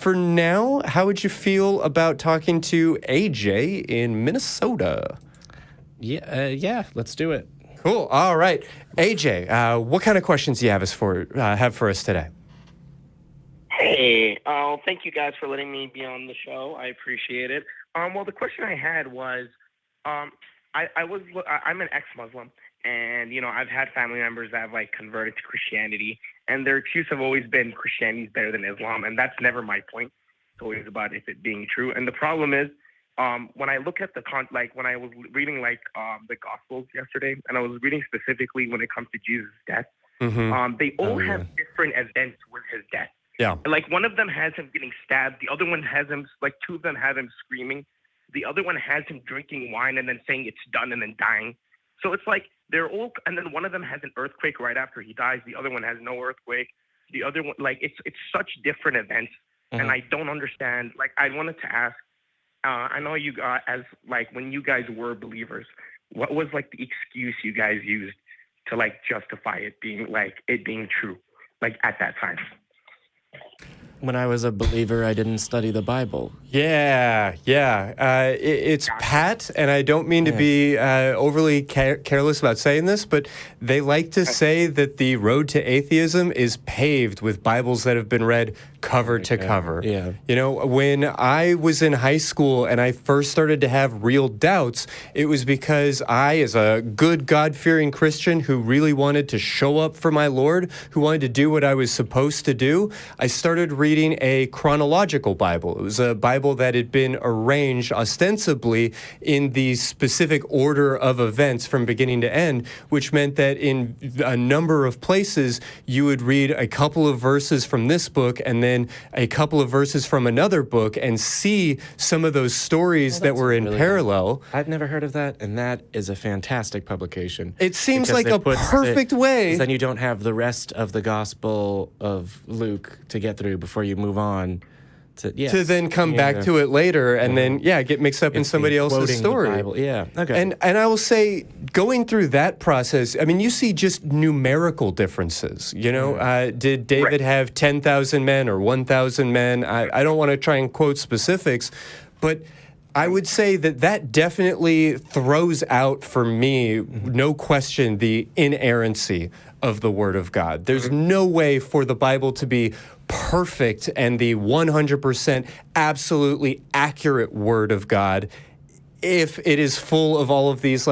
for now, how would you feel about talking to AJ in Minnesota? Yeah, let's do it. Cool. All right. AJ, what kind of questions do you have for us today? Hey, thank you guys for letting me be on the show. I appreciate it. Well, the question I had was, I'm an ex-Muslim, and I've had family members that have converted to Christianity, and their excuse have always been Christianity is better than Islam, and that's never my point. It's always about it being true. And the problem is, when I look at when I was reading the Gospels yesterday, and I was reading specifically when it comes to Jesus' death, they all have different events with his death. Yeah. One of them has him getting stabbed. The other one has him, two of them have him screaming. The other one has him drinking wine and then saying it's done and then dying. So it's they're all, and then one of them has an earthquake right after he dies. The other one has no earthquake. The other one, it's such different events. And I don't understand. I wanted to ask, I know you guys, when you guys were believers, what was the excuse you guys used to justify it being true, at that time? When I was a believer, I didn't study the Bible. Yeah. It's Pat, and I don't mean to be overly careless about saying this, but they like to say that the road to atheism is paved with Bibles that have been read cover to cover. Yeah. When I was in high school and I first started to have real doubts, it was because I, as a good God-fearing Christian who really wanted to show up for my Lord, who wanted to do what I was supposed to do, I started reading a chronological Bible. It was a Bible that had been arranged ostensibly in the specific order of events from beginning to end, which meant that in a number of places you would read a couple of verses from this book and then a couple of verses from another book and see some of those stories that were in parallel. I've never heard of that, and that is a fantastic publication. It seems like a perfect way. Then you don't have the rest of the Gospel of Luke to get through before you move on to then come back to it later and then get mixed up in somebody else's story. Yeah. Okay. And I will say, going through that process, I mean, you see just numerical differences. Did David have 10,000 men or 1,000 men? I don't want to try and quote specifics, but I would say that definitely throws out for me, no question, the inerrancy of the Word of God. There's no way for the Bible to be perfect and the 100% absolutely accurate Word of God if it is full of all of these,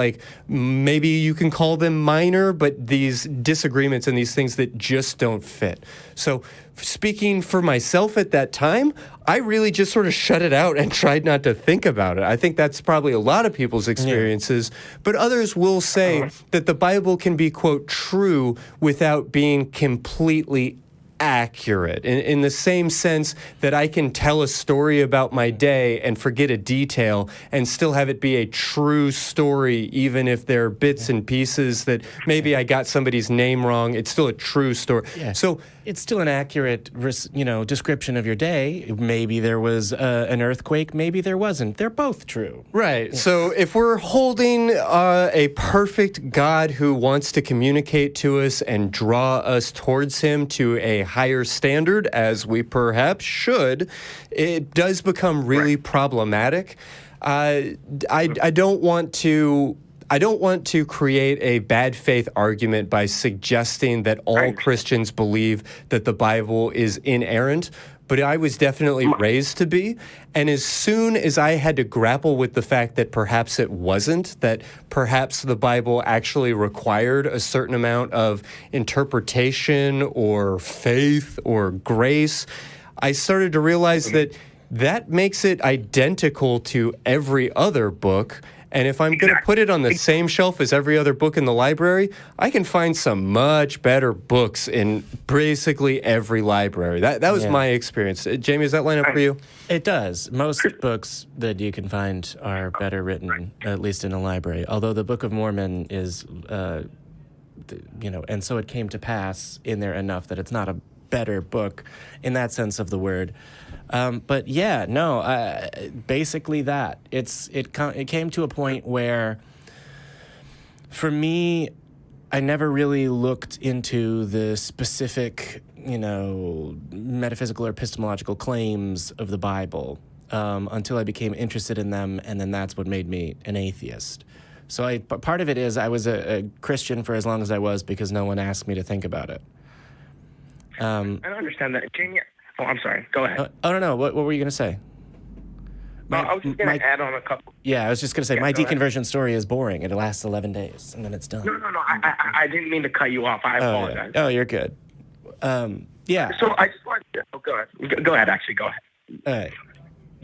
maybe you can call them minor, but these disagreements and these things that just don't fit. So speaking for myself at that time, I really just sort of shut it out and tried not to think about it. I think that's probably a lot of people's experiences, but others will say that the Bible can be, quote, true without being completely accurate, in the same sense that I can tell a story about my day and forget a detail and still have it be a true story, even if there are bits and pieces that maybe I got somebody's name wrong. It's still a true story. Yeah. So it's still an accurate, description of your day. Maybe there was an earthquake. Maybe there wasn't. They're both true. Right. Yeah. So if we're holding a perfect God who wants to communicate to us and draw us towards him to a higher standard, as we perhaps should, it does become really problematic. I don't want to create a bad faith argument by suggesting that all Christians believe that the Bible is inerrant, but I was definitely raised to be. And as soon as I had to grapple with the fact that perhaps it wasn't, that perhaps the Bible actually required a certain amount of interpretation or faith or grace, I started to realize that makes it identical to every other book. And if I'm going to put it on the same shelf as every other book in the library, I can find some much better books in basically every library. That was my experience. Jamie, does that line up for you? It does. Most books that you can find are better written, at least in a library. Although the Book of Mormon is, and so it came to pass in there enough that it's not a better book in that sense of the word. But basically that. It came to a point where, for me, I never really looked into the specific, metaphysical or epistemological claims of the Bible until I became interested in them, and then that's what made me an atheist. So part of it is I was a Christian for as long as I was because no one asked me to think about it. I don't understand that. Jamie, I'm sorry. Go ahead. No. What were you going to say? I was just going to add on a couple. Yeah, I was just going to say, my go deconversion story is boring. It lasts 11 days, and then it's done. No. I didn't mean to cut you off. I apologize. Yeah. Oh, you're good. Yeah. So I just wanted to... Oh, go ahead. Go ahead, actually. Go ahead. All right.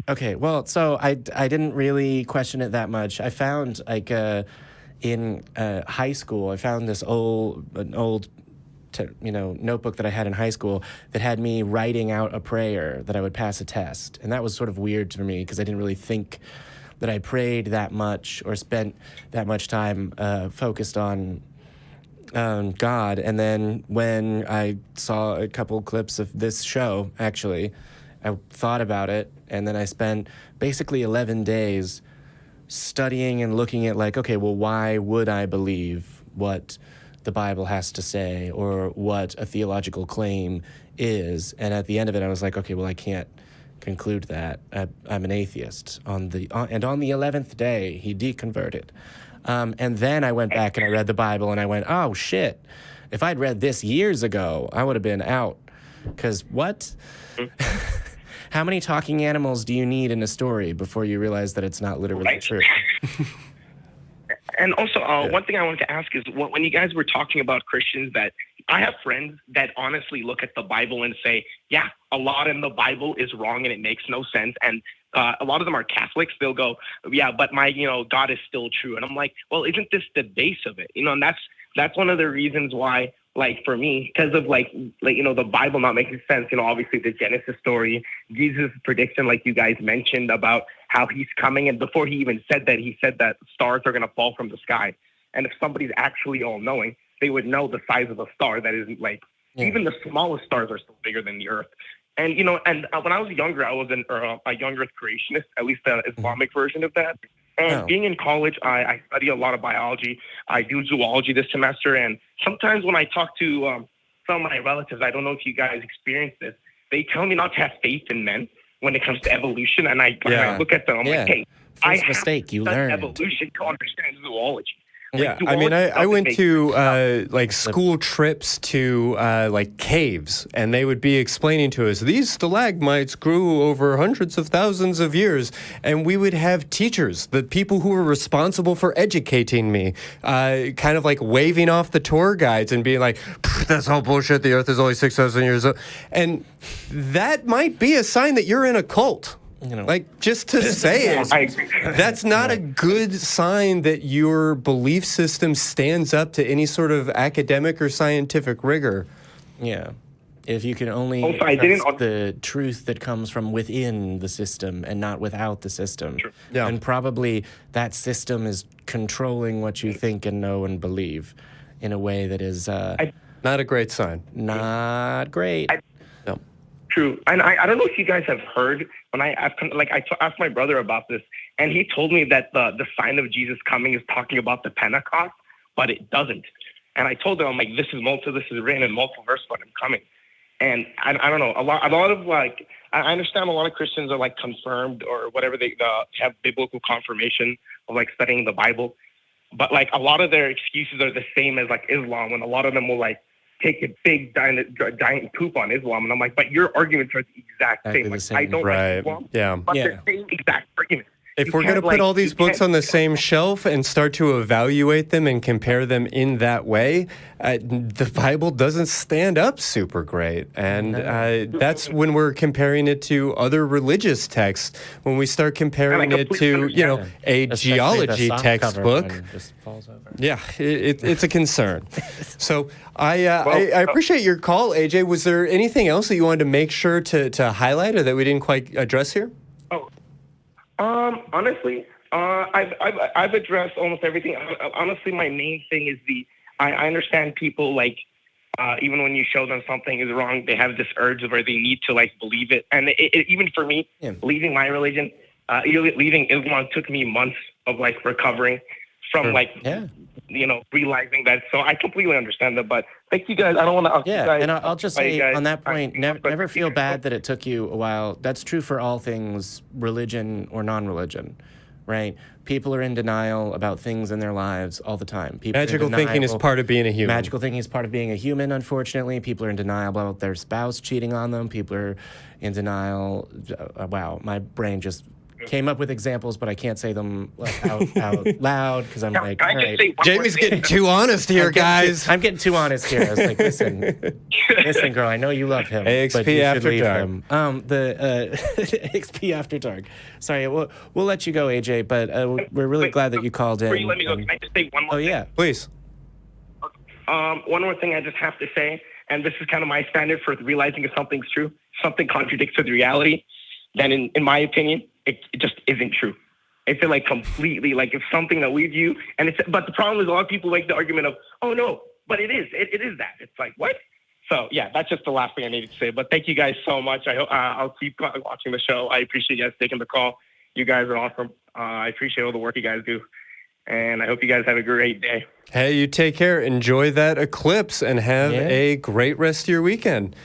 Okay, well, so I didn't really question it that much. I found, in high school, I found this old notebook that I had in high school that had me writing out a prayer that I would pass a test. And that was sort of weird for me because I didn't really think that I prayed that much or spent that much time focused on God. And then when I saw a couple clips of this show, actually, I thought about it, and then I spent basically 11 days studying and looking at okay, well, why would I believe what the Bible has to say or what a theological claim is? And at the end of it, I was like, okay, well, I can't conclude that. I'm an atheist. And on the 11th day, he deconverted. And then I went back and I read the Bible, and I went, oh, shit. If I'd read this years ago, I would have been out. Because what? How many talking animals do you need in a story before you realize that it's not literally true? And also, one thing I wanted to ask is, when you guys were talking about Christians, that I have friends that honestly look at the Bible and say, yeah, a lot in the Bible is wrong and it makes no sense. And a lot of them are Catholics. They'll go, yeah, but my, God is still true. And I'm like, well, isn't this the base of it? And that's one of the reasons why, for me, because of the Bible not making sense, obviously the Genesis story, Jesus' prediction, like you guys mentioned, about how he's coming. And before he even said that, he said that stars are going to fall from the sky. And if somebody's actually all knowing, they would know the size of a star that isn't even the smallest stars are still bigger than the earth. And, when I was younger, I was a young Earth Creationist, at least the Islamic version of that. And being in college, I study a lot of biology. I do zoology this semester. And sometimes when I talk to some of my relatives, I don't know if you guys experience this, they tell me not to have faith in men when it comes to evolution. And I look at them, I'm like, hey, first mistake you learned evolution to understand zoology. Yeah, I mean, I went to school trips to caves, and they would be explaining to us, these stalagmites grew over hundreds of thousands of years, and we would have teachers, the people who were responsible for educating me, kind of waving off the tour guides and being like, that's all bullshit, the earth is only 6,000 years old. And that might be a sign that you're in a cult. Just to say it, that's not a good sign that your belief system stands up to any sort of academic or scientific rigor. Yeah. If you can only trust the truth that comes from within the system and not without the system. Sure. Yeah. And probably that system is controlling what you think and know and believe in a way that is not a great sign. Not great. No. True. And I don't know if you guys have heard, when I asked my brother about this, and he told me that the sign of Jesus coming is talking about the Pentecost, but it doesn't. And I told him, I'm like, this is written in multiple verses about him coming. And I don't know, a lot of I understand a lot of Christians are confirmed or whatever, they have biblical confirmation of studying the Bible. But a lot of their excuses are the same as Islam, when a lot of them will take a big giant poop on Islam. And I'm like, but your arguments are the exact same. I don't like Islam, but the same exact argument. If we're going to put all these books on the same shelf and start to evaluate them and compare them in that way, the Bible doesn't stand up super great. And that's when we're comparing it to other religious texts. When we start comparing it to, a geology textbook, yeah, it's a concern. So I appreciate your call, AJ. Was there anything else that you wanted to make sure to highlight or that we didn't quite address here? Honestly, I've addressed almost everything. Honestly, my main thing is I understand people even when you show them something is wrong, they have this urge where they need to believe it. And even for me, leaving my religion, leaving Islam took me months of recovering from realizing that. So I completely understand that. But thank you guys. I don't want to. Yeah, and I'll just say on that point, never feel bad that it took you a while. That's true for all things, religion or non-religion, right? People are in denial about things in their lives all the time. Magical thinking is part of being a human. Magical thinking is part of being a human, unfortunately. People are in denial about their spouse cheating on them. People are in denial. Wow, my brain just came up with examples, but I can't say them out loud because I'm like, all right. Jamie's getting too honest here, guys. I'm getting too honest here. I was like, listen, girl, I know you love him. AXP but you after should leave dark. him. AXP after dark. Sorry, we'll let you go, AJ, but we're really glad that you called in. Before you let me go, can I just say one more thing? Yeah. Please. One more thing I just have to say, and this is kind of my standard for realizing if something's true, something contradicts with reality, then in my opinion, it just isn't true. I feel like completely, if something that we view, but the problem is a lot of people make the argument of, oh no, but it is that. It's like, what? So yeah, that's just the last thing I needed to say. But thank you guys so much. I hope I'll keep watching the show. I appreciate you guys taking the call. You guys are awesome. I appreciate all the work you guys do. And I hope you guys have a great day. Hey, you take care. Enjoy that eclipse and have a great rest of your weekend.